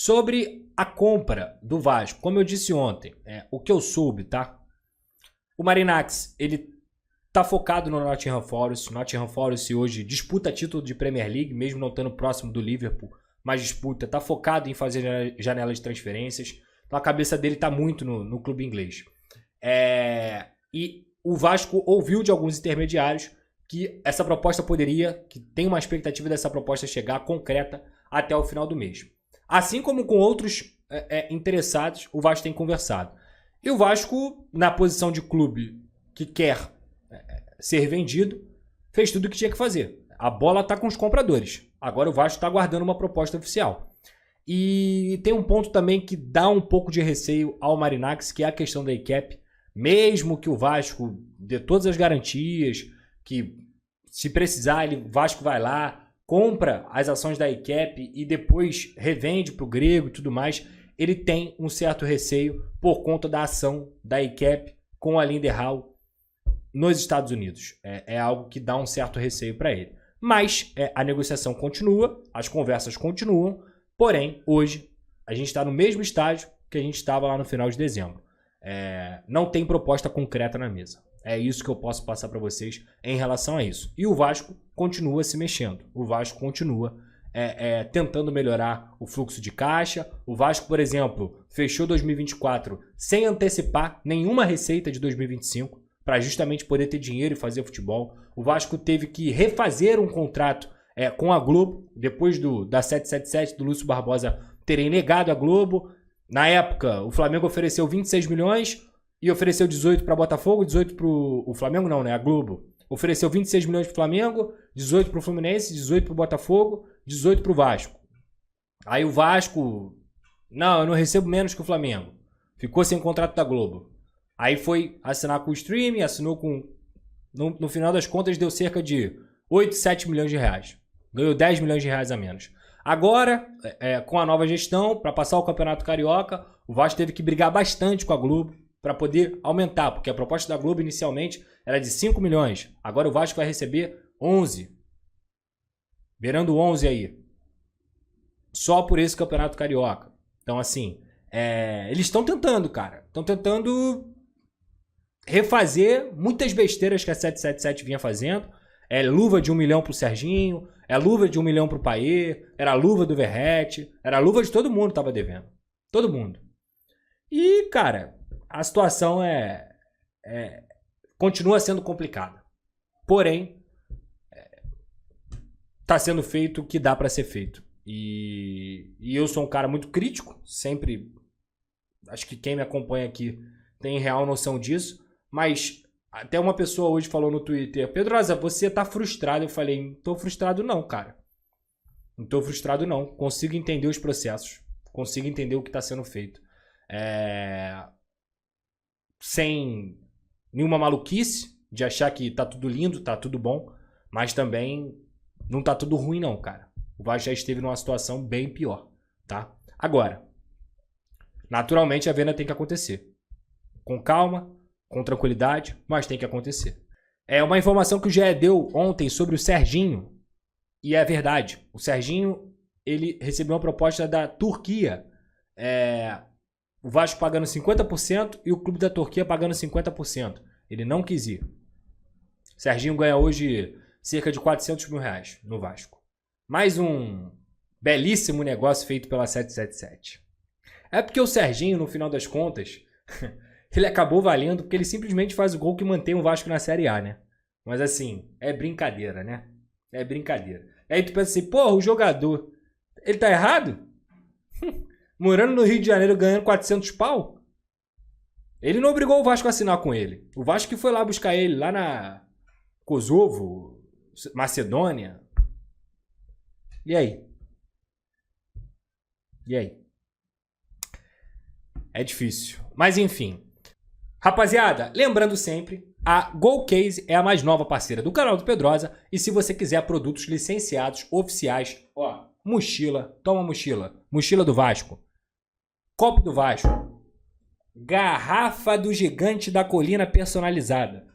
Sobre a compra do Vasco, como eu disse ontem, o que eu soube, tá? O Marinakis, ele tá focado no Nottingham Forest. O Nottingham Forest hoje disputa título de Premier League, mesmo não estando próximo do Liverpool, mas disputa, tá focado em fazer janela de transferências. Então a cabeça dele tá muito no clube inglês. E o Vasco ouviu de alguns intermediários que essa proposta que tem uma expectativa dessa proposta chegar concreta até o final do mês. Assim como com outros interessados, o Vasco tem conversado. E o Vasco, na posição de clube que quer ser vendido, fez tudo o que tinha que fazer. A bola está com os compradores. Agora o Vasco está aguardando uma proposta oficial. E tem um ponto também que dá um pouco de receio ao Marinakis, que é a questão da ICAP. Mesmo que o Vasco dê todas as garantias, que se precisar, o Vasco vai lá, compra as ações da ICAP e depois revende para o grego e tudo mais, ele tem um certo receio por conta da ação da ICAP com a Lindenhall nos Estados Unidos. É algo que dá um certo receio para ele. Mas a negociação continua, as conversas continuam, porém, hoje, a gente está no mesmo estágio que a gente estava lá no final de dezembro. Não tem proposta concreta na mesa. É isso que eu posso passar para vocês em relação a isso. E o Vasco continua se mexendo. O Vasco continua tentando melhorar o fluxo de caixa. O Vasco, por exemplo, fechou 2024 sem antecipar nenhuma receita de 2025 para justamente poder ter dinheiro e fazer futebol. O Vasco teve que refazer um contrato com a Globo, depois da 777 do Lúcio Barbosa terem negado a Globo. Na época, o Flamengo ofereceu 26 milhões e ofereceu 18 para Botafogo, 18 para o Flamengo não, né? A Globo ofereceu 26 milhões para o Flamengo, 18 para o Fluminense, 18 para o Botafogo, 18 para o Vasco. Aí o Vasco, não, eu não recebo menos que o Flamengo. Ficou sem contrato da Globo. Aí foi assinar com o streaming, assinou com... No final das contas deu cerca de 8, 7 milhões de reais. Ganhou 10 milhões de reais a menos. Agora, com a nova gestão, para passar o Campeonato Carioca, o Vasco teve que brigar bastante com a Globo para poder aumentar, porque a proposta da Globo inicialmente era de 5 milhões. Agora o Vasco vai receber 11. Beirando 11 aí. Só por esse Campeonato Carioca. Então, assim, eles estão tentando, cara. Estão tentando refazer muitas besteiras que a 777 vinha fazendo. Luva de 1 milhão pro Serginho, luva de 1 milhão pro Payet, era a luva do Verratti, era a luva de todo mundo que tava devendo. Todo mundo. E, cara, a situação continua sendo complicada. Porém, tá sendo feito o que dá para ser feito. E eu sou um cara muito crítico, sempre, acho que quem me acompanha aqui tem real noção disso, mas até uma pessoa hoje falou no Twitter: Pedrosa, você tá frustrado? Eu falei: não tô frustrado não, cara. Não tô frustrado não. Consigo entender os processos. Consigo entender o que está sendo feito. Sem nenhuma maluquice de achar que tá tudo lindo, tá tudo bom, mas também não tá tudo ruim não, cara. O Vasco já esteve numa situação bem pior, tá? Agora, naturalmente a venda tem que acontecer. Com calma, com tranquilidade, mas tem que acontecer. Uma informação que o GE deu ontem sobre o Serginho, e é verdade. O Serginho, ele recebeu uma proposta da Turquia, o Vasco pagando 50% e o clube da Turquia pagando 50%. Ele não quis ir. O Serginho ganha hoje cerca de 400 mil reais no Vasco. Mais um belíssimo negócio feito pela 777. É porque o Serginho, no final das contas, ele acabou valendo porque ele simplesmente faz o gol que mantém o Vasco na Série A, né? Mas assim, é brincadeira, né? É brincadeira. Aí tu pensa assim, porra, o jogador, ele tá errado? Morando no Rio de Janeiro ganhando 400 pau? Ele não obrigou o Vasco a assinar com ele. O Vasco que foi lá buscar ele, lá na Kosovo, Macedônia. E aí? E aí? É difícil. Mas enfim. Rapaziada, lembrando sempre, a GoCase é a mais nova parceira do canal do Pedrosa. E se você quiser produtos licenciados, oficiais, ó, mochila, toma mochila. Mochila do Vasco. Copo do Vasco. Garrafa do Gigante da Colina personalizada.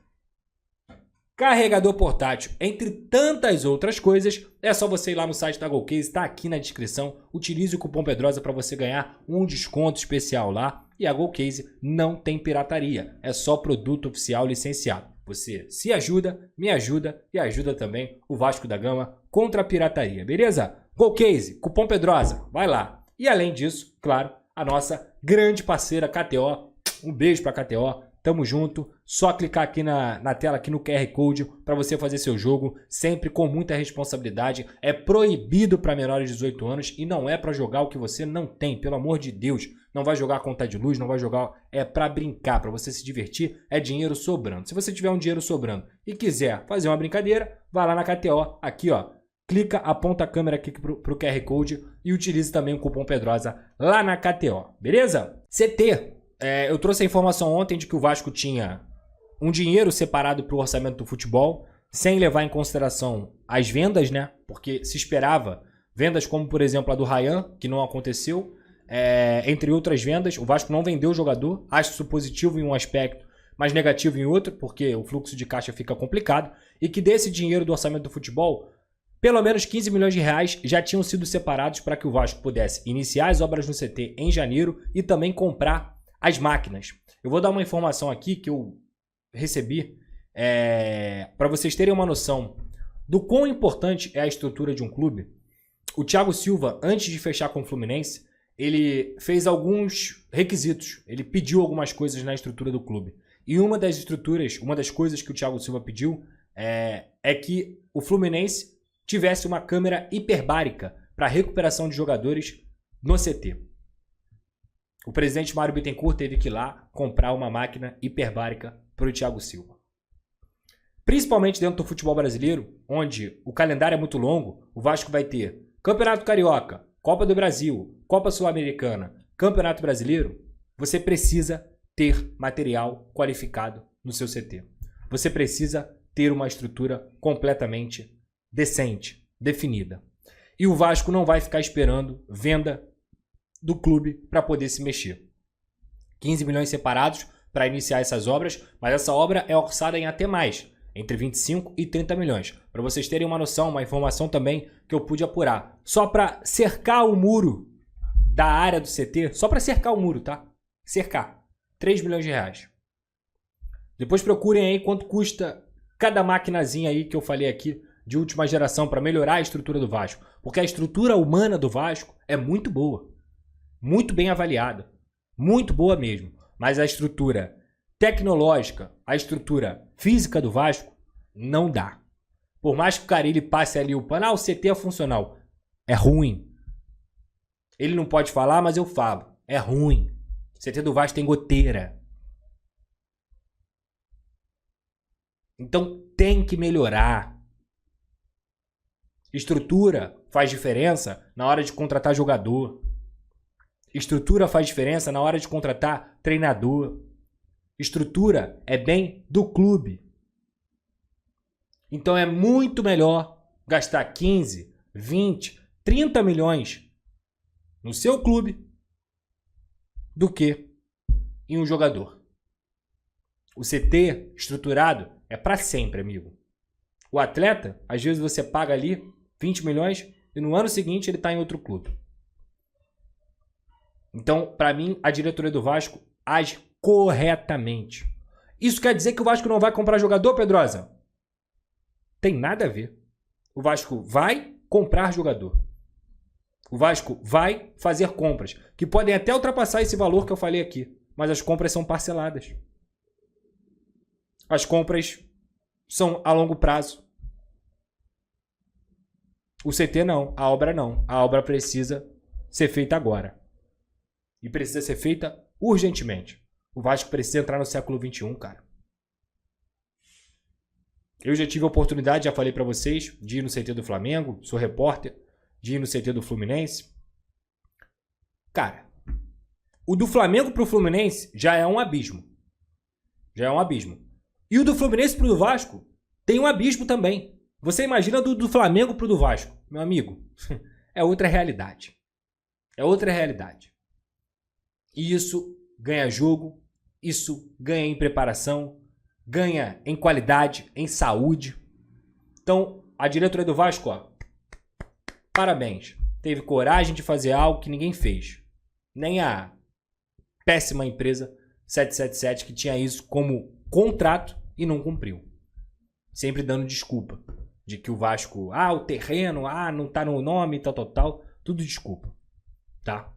carregador portátil, entre tantas outras coisas. É só você ir lá no site da Golcase, está aqui na descrição. Utilize o cupom Pedrosa para você ganhar um desconto especial lá. E a Golcase não tem pirataria, é só produto oficial licenciado. Você se ajuda, me ajuda e ajuda também o Vasco da Gama contra a pirataria, beleza? Golcase, cupom Pedrosa, vai lá. E além disso, claro, a nossa grande parceira KTO. Um beijo para KTO. Tamo junto, só clicar aqui na tela, aqui no QR Code, para você fazer seu jogo, sempre com muita responsabilidade. É proibido para menores de 18 anos e não é para jogar o que você não tem, pelo amor de Deus. Não vai jogar a conta de luz, não vai jogar, é para brincar, para você se divertir, é dinheiro sobrando. Se você tiver um dinheiro sobrando e quiser fazer uma brincadeira, vai lá na KTO, aqui ó, clica, aponta a câmera aqui pro QR Code e utilize também o cupom Pedrosa lá na KTO, beleza? CT. Eu trouxe a informação ontem de que o Vasco tinha um dinheiro separado para o orçamento do futebol, sem levar em consideração as vendas, né? Porque se esperava vendas como, por exemplo, a do Ryan, que não aconteceu, entre outras vendas. O Vasco não vendeu o jogador, acho isso positivo em um aspecto, mas negativo em outro, porque o fluxo de caixa fica complicado, e que desse dinheiro do orçamento do futebol, pelo menos 15 milhões de reais já tinham sido separados para que o Vasco pudesse iniciar as obras no CT em janeiro e também comprar as máquinas. Eu vou dar uma informação aqui que eu recebi para vocês terem uma noção do quão importante é a estrutura de um clube. O Thiago Silva, antes de fechar com o Fluminense, ele fez alguns requisitos. Ele pediu algumas coisas na estrutura do clube. E uma das coisas que o Thiago Silva pediu é que o Fluminense tivesse uma câmera hiperbárica para recuperação de jogadores no CT. O presidente Mário Bittencourt teve que ir lá comprar uma máquina hiperbárica para o Thiago Silva. Principalmente dentro do futebol brasileiro, onde o calendário é muito longo, o Vasco vai ter Campeonato Carioca, Copa do Brasil, Copa Sul-Americana, Campeonato Brasileiro. Você precisa ter material qualificado no seu CT. Você precisa ter uma estrutura completamente decente, definida. E o Vasco não vai ficar esperando venda do clube para poder se mexer. 15 milhões separados para iniciar essas obras, mas essa obra é orçada em até mais, entre 25 e 30 milhões. Para vocês terem uma noção, uma informação também que eu pude apurar. Só para cercar o muro da área do CT, só para cercar o muro, tá? Cercar. 3 milhões de reais. Depois procurem aí quanto custa cada maquinazinha aí que eu falei aqui de última geração para melhorar a estrutura do Vasco. Porque a estrutura humana do Vasco é muito boa. Muito bem avaliada, muito boa mesmo, mas a estrutura tecnológica, a estrutura física do Vasco não dá. Por mais que o Carille passe ali o pano, o CT é funcional, é ruim. Ele não pode falar, mas eu falo, é ruim. O CT do Vasco tem goteira. Então tem que melhorar. Estrutura faz diferença na hora de contratar jogador. Estrutura faz diferença na hora de contratar treinador. Estrutura é bem do clube. Então é muito melhor gastar 15, 20, 30 milhões no seu clube do que em um jogador. O CT estruturado é para sempre, amigo. O atleta, às vezes você paga ali 20 milhões e no ano seguinte ele está em outro clube. Então, para mim, a diretoria do Vasco age corretamente. Isso quer dizer que o Vasco não vai comprar jogador, Pedrosa? Tem nada a ver. O Vasco vai comprar jogador. O Vasco vai fazer compras, que podem até ultrapassar esse valor que eu falei aqui. Mas as compras são parceladas. As compras são a longo prazo. O CT não, a obra não. A obra precisa ser feita agora. E precisa ser feita urgentemente. O Vasco precisa entrar no século XXI, cara. Eu já tive a oportunidade, já falei pra vocês, de ir no CT do Flamengo, sou repórter, de ir no CT do Fluminense. Cara, o do Flamengo pro Fluminense já é um abismo. Já é um abismo. E o do Fluminense pro do Vasco tem um abismo também. Você imagina do Flamengo pro do Vasco. Meu amigo, é outra realidade. É outra realidade. E isso ganha jogo, isso ganha em preparação, ganha em qualidade, em saúde. Então, a diretoria do Vasco, ó, parabéns. Teve coragem de fazer algo que ninguém fez. Nem a péssima empresa 777 que tinha isso como contrato e não cumpriu. Sempre dando desculpa. De que o Vasco, o terreno, não tá no nome, tal. Tudo desculpa. Tá?